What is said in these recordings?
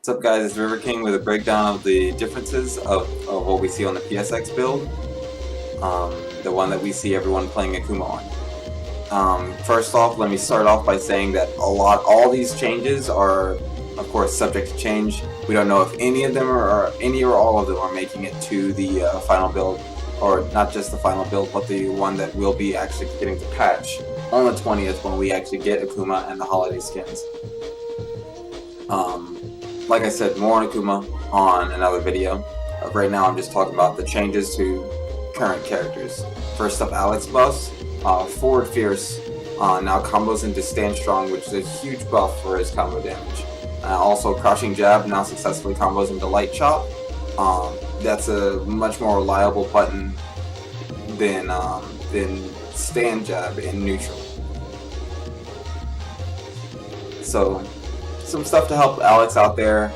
What's up guys, it's River King with a breakdown of the differences of what we see on the PSX build. The one that we see everyone playing Akuma on. First off, let me start off by saying that all these changes are of course subject to change. We don't know if any of them or all of them are making it to the final build, or not just the final build, but the one that we'll be actually getting to patch on the 20th when we actually get Akuma and the holiday skins. Like I said, more on Akuma on another video. Right now I'm just talking about the changes to current characters. First up, Alex buffs. Forward Fierce now combos into Stand Strong, which is a huge buff for his combo damage. Also, Crouching Jab now successfully combos into Light Chop. That's a much more reliable button than Stand Jab in neutral. So, some stuff to help Alex out there.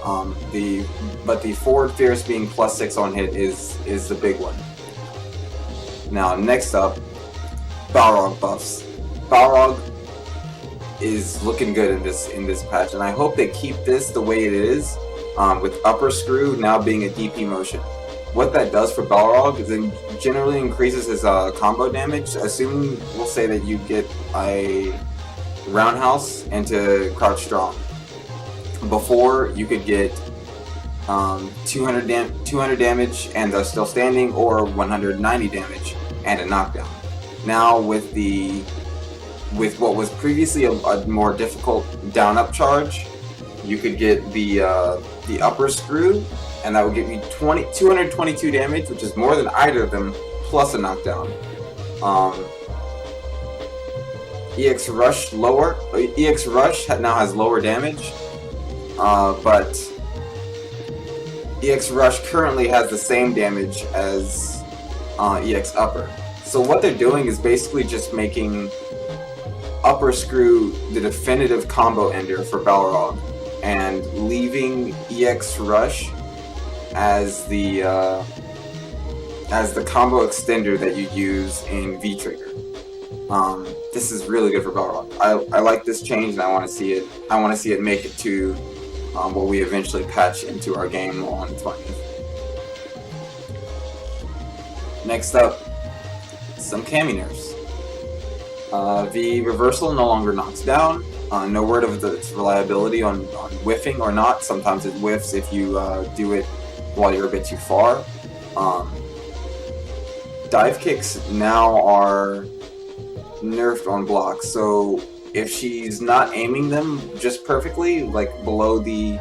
But the Forward Fierce being +6 on hit is the big one. Now next up, Balrog buffs. Balrog is looking good in this patch, and I hope they keep this the way it is, with upper screw now being a DP motion. What that does for Balrog is it generally increases his combo damage, assuming we'll say that you get a roundhouse into Crouch Strong. Before, you could get 200 damage and they're still standing, or 190 damage and a knockdown. Now with what was previously a more difficult down-up charge, you could get the upper screw, and that would give you 222 damage, which is more than either of them, plus a knockdown. EX Rush now has lower damage. But EX Rush currently has the same damage as EX Upper. So what they're doing is basically just making Upper Screw the definitive combo ender for Balrog, and leaving EX Rush as the combo extender that you use in V-Trigger. This is really good for Balrog. I like this change, and I want to see it. I want to see it make it to what we eventually patch into our game on the 20th. Next up, some Cammy nerfs. The reversal no longer knocks down. No word of its reliability on whiffing or not. Sometimes it whiffs if you do it while you're a bit too far. Dive kicks now are nerfed on blocks, so if she's not aiming them just perfectly, like below the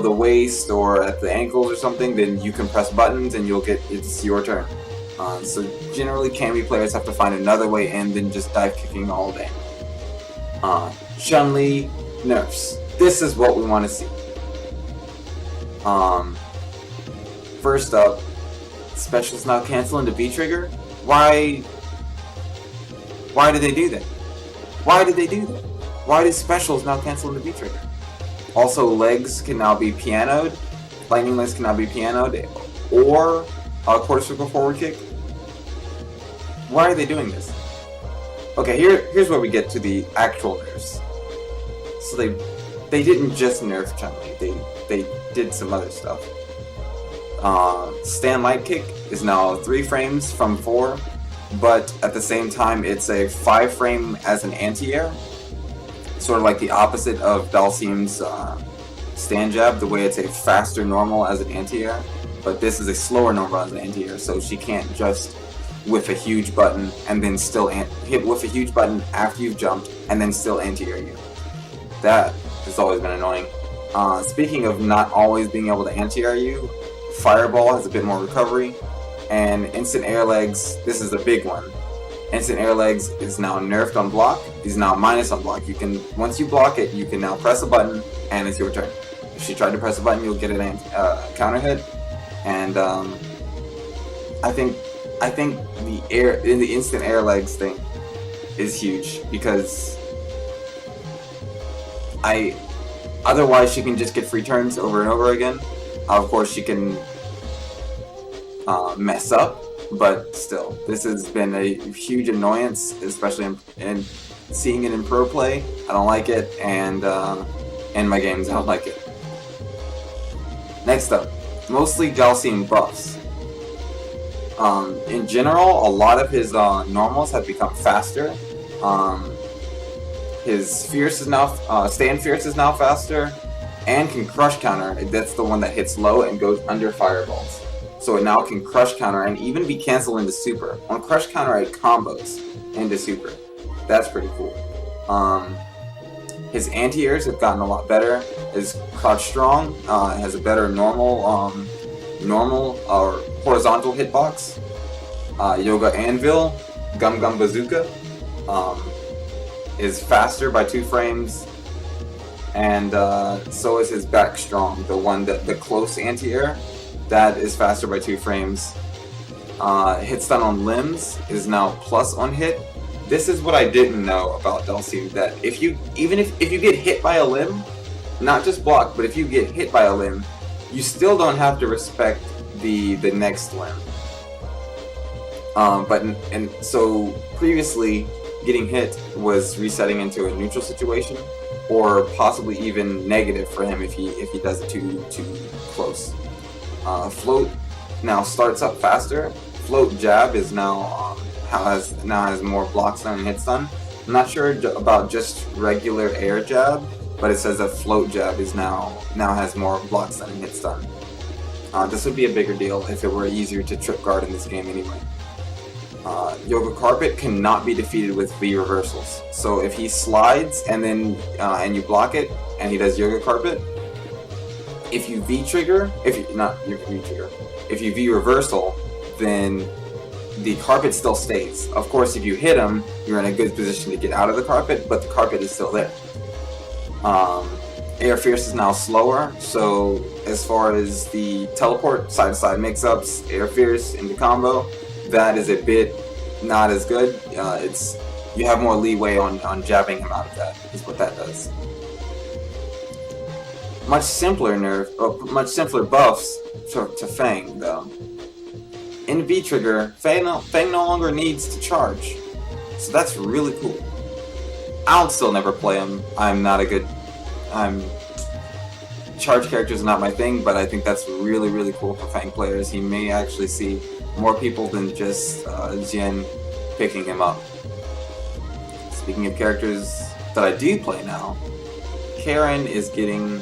waist or at the ankles or something, then you can press buttons and it's your turn. So generally Cammy players have to find another way in than just dive kicking all day. Chun-Li nerfs. This is what we want to see. First up, specials now cancel into V-Trigger. Why did they do that? Why did they do that? Why did specials now cancel into V-Trigger? Also, legs can now be pianoed. Lightning legs can now be pianoed, or a quarter circle forward kick. Why are they doing this? Okay, here's where we get to the actual nerfs. So they didn't just nerf Chun-Li. They did some other stuff. Stand light kick is now 3 frames from 4. But at the same time, it's a 5 frame as an anti-air, sort of like the opposite of Dalsim's stand jab, the way it's a faster normal as an anti-air, but this is a slower normal as an anti-air, so she can't just whiff a huge button and then still whiff a huge button after you've jumped and then still anti-air you. That has always been annoying. Speaking of not always being able to anti-air you, Fireball has a bit more recovery. And instant air legs, this is the big one. Instant air legs is now nerfed on block. Is now minus on block. You can, once you block it, you can now press a button and it's your turn. If she tried to press a button, you'll get an counter hit. And I think the instant air legs thing is huge, because otherwise she can just get free turns over and over again. Of course she can mess up, but still, this has been a huge annoyance, especially in seeing it in pro play. I don't like it, and in my games I don't like it. Next up, mostly Dhalsim buffs. In general, a lot of his normals have become faster. His Fierce is now, Stand Fierce is now faster, and can Crush Counter. That's the one that hits low and goes under fireballs. So it now can Crush Counter and even be canceled into Super. On Crush Counter, it combos into Super. That's pretty cool. His anti-airs have gotten a lot better. His Crouch Strong has a better normal or horizontal hitbox. Yoga Anvil, Gum Gum Bazooka is faster by 2 frames, and so is his Back Strong, the close anti-air, that is faster by 2 frames. Hit stun on limbs is now plus on hit. This is what I didn't know about Dhalsim, that if you get hit by a limb, not just block, but if you get hit by a limb, you still don't have to respect the next limb. So previously, getting hit was resetting into a neutral situation, or possibly even negative for him if he does it too close. Float now starts up faster. Float Jab is now has more block stun and hit stun. I'm not sure about just regular air jab, but it says that Float Jab is now has more block stun and hit stun. This would be a bigger deal if it were easier to trip guard in this game anyway. Yoga Carpet cannot be defeated with V reversals. So if he slides and then and you block it and he does Yoga Carpet, if you V trigger, if you V reversal, then the carpet still stays. Of course, if you hit him, you're in a good position to get out of the carpet, but the carpet is still there. Air Fierce is now slower, so as far as the teleport side-to-side mix-ups, Air Fierce into combo, that is a bit not as good. You have more leeway on jabbing him out of that, is what that does. Much simpler buffs to Fang, though. In V-Trigger, Fang no longer needs to charge, so that's really cool. I'll still never play him. Charge characters are not my thing, but I think that's really, really cool for Fang players. He may actually see more people than just Jin picking him up. Speaking of characters that I do play now, Karen is getting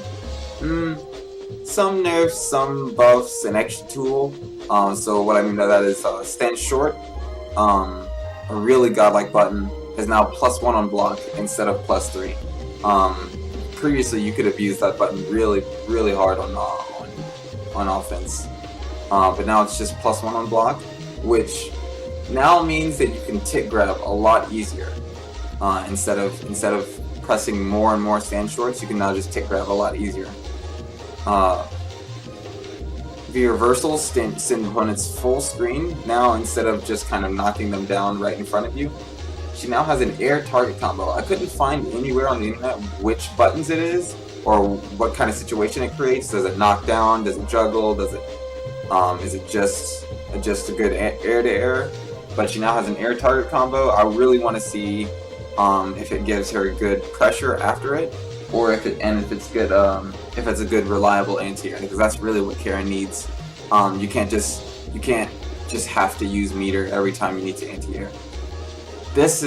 some nerfs, some buffs, an extra tool. So what I mean by that is Stand Short, a really godlike button, is now +1 on block instead of +3. Previously you could abuse that button really, really hard on offense, but now it's just +1 on block, which now means that you can tick grab a lot easier. Instead of pressing more and more Stand Shorts, you can now just tick grab a lot easier. The reversals send opponents full screen now instead of just kind of knocking them down right in front of you. She now has an air target combo. I couldn't find anywhere on the internet which buttons it is or what kind of situation it creates. Does it knock down? Does it juggle? Does it is it just a good air to air? But she now has an air target combo. I really want to see if it gives her good pressure after it, or if it's good if it's a good reliable anti-air, because that's really what Karen needs. You can't just have to use meter every time you need to anti-air. This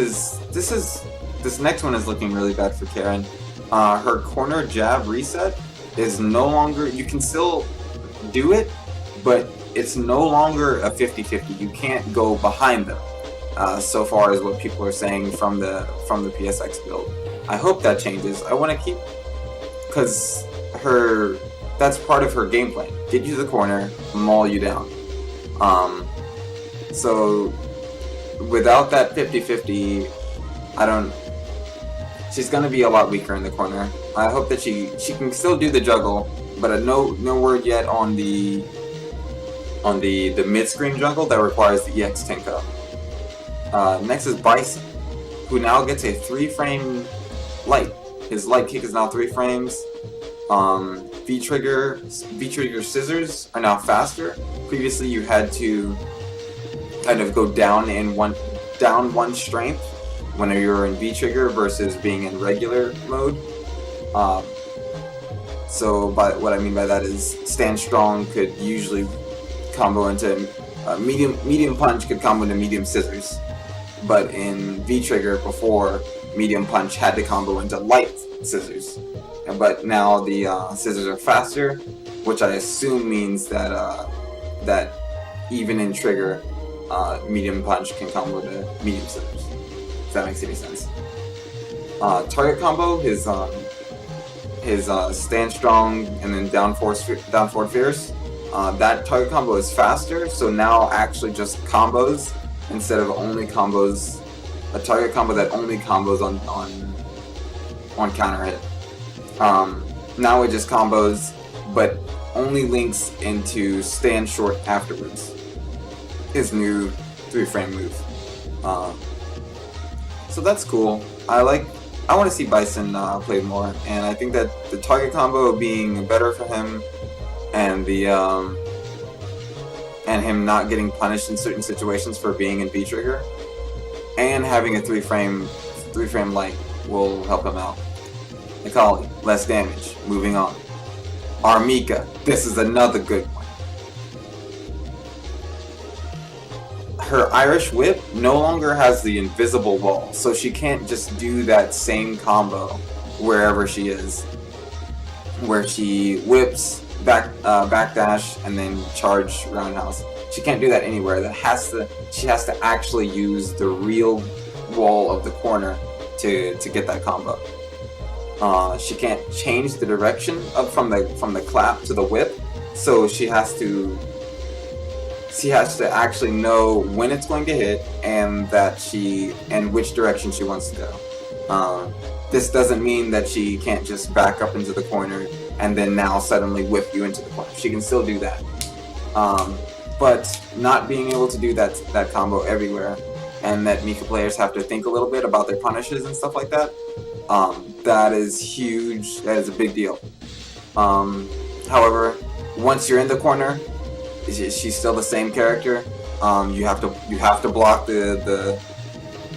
next one is looking really bad for Karen. Her corner jab reset is no longer, you can still do it, but it's no longer a 50-50. You can't go behind them. So far as what people are saying from the PSX build. I hope that changes. I want to keep, because that's part of her game plan. Get you to the corner, maul you down. So without that 50-50, she's gonna be a lot weaker in the corner. I hope that she can still do the juggle, but no word yet on the mid-screen juggle that requires the EX Tenko. Next is Bison, who now gets a 3-frame light. His light kick is now 3 frames. V-trigger scissors are now faster. Previously you had to kind of go down one strength when you were in V-trigger versus being in regular mode. So what I mean by that is Stand Strong could usually combo into medium punch could combo into medium scissors, but in V Trigger before, medium punch had to combo into light scissors, but now the scissors are faster, which I assume means that that even in Trigger, medium punch can combo to medium scissors. If that makes any sense. Target combo, his Stand Strong and then down forward fierce. That target combo is faster, so now actually just combos instead of only combos. A target combo that only combos on counter hit. Now it just combos, but only links into stand short afterwards. His new 3-frame move. So that's cool. I want to see Bison played more, and I think that the target combo being better for him, and the and him not getting punished in certain situations for being in V Trigger, and having a 3-frame light will help him out. Nikali, less damage. Moving on. Armika, this is another good one. Her Irish Whip no longer has the invisible wall, so she can't just do that same combo wherever she is, where she whips, backdash, and then charge roundhouse. She can't do that anywhere. She has to actually use the real wall of the corner to get that combo. She can't change the direction from the clap to the whip, so she has to actually know when it's going to hit and which direction she wants to go. This doesn't mean that she can't just back up into the corner and then now suddenly whip you into the corner. She can still do that. But not being able to do that combo everywhere, and that Mika players have to think a little bit about their punishes and stuff like that, that is huge. That is a big deal. However, once you're in the corner, she's still the same character. You have to block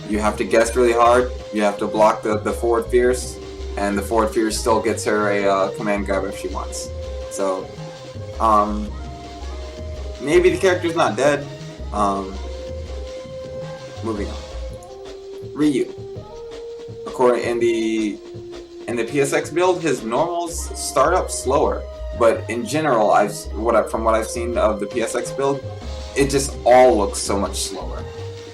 you have to guess really hard. You have to block the forward fierce, and the forward fierce still gets her a command grab if she wants. So maybe the character's not dead. Moving on. Ryu. According in the PSX build, his normals start up slower, but in general, from what I've seen of the PSX build, it just all looks so much slower.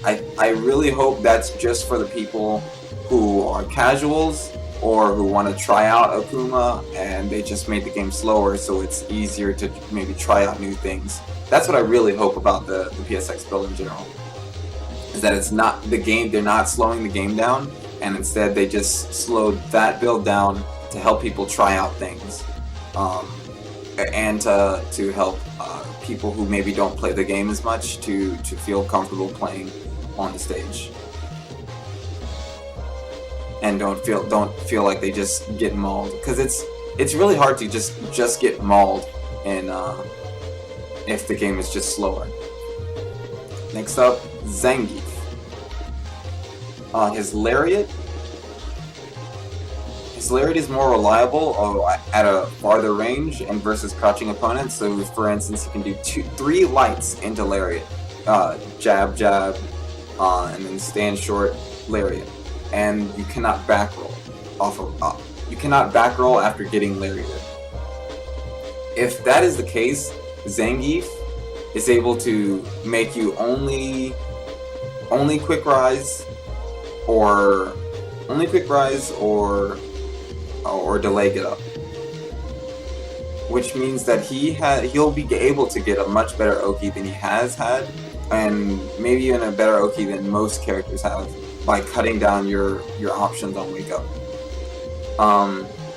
I really hope that's just for the people who are casuals or who want to try out Akuma and they just made the game slower so it's easier to maybe try out new things. That's what I really hope about the PSX build in general. Is that it's not the game, they're not slowing the game down, and instead they just slowed that build down to help people try out things. And to help people who maybe don't play the game as much to feel comfortable playing on the stage, and don't feel like they just get mauled, because it's really hard to just get mauled in if the game is just slower. Next up, Zangief. His lariat is more reliable at a farther range and versus crouching opponents. So, for instance, you can do 3 lights into lariat, jab, jab, and then stand short lariat, and you cannot back roll you cannot back roll after getting lariated. If that is the case, Zangief is able to make you only quick rise or delay get up, which means that he'll be able to get a much better Oki than he has had, and maybe even a better Oki than most characters have, by cutting down your options on wake up.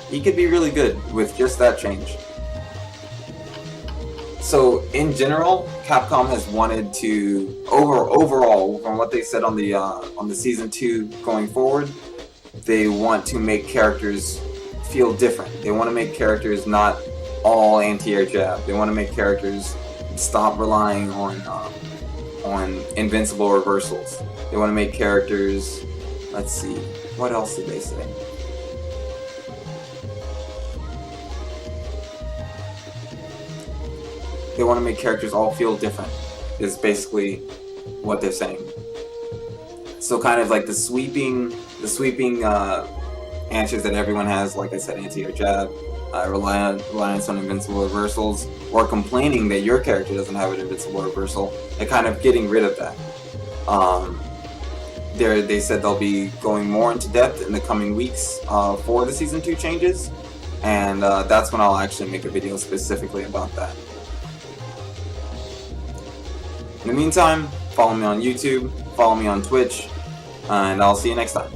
He could be really good with just that change. So in general, Capcom has wanted to overall, from what they said on the season 2 going forward, they want to make characters feel different. They want to make characters not all anti-air jab. They want to make characters stop relying on invincible reversals. They want to make characters, let's see, what else did they say? they want to make characters all feel different. Is basically what they're saying. So kind of like the sweeping answers that everyone has, like I said, anti-air jab, reliance on invincible reversals, or complaining that your character doesn't have an invincible reversal, and kind of getting rid of that. They said they'll be going more into depth in the coming weeks for the Season 2 changes, and that's when I'll actually make a video specifically about that. In the meantime, follow me on YouTube, follow me on Twitch, and I'll see you next time.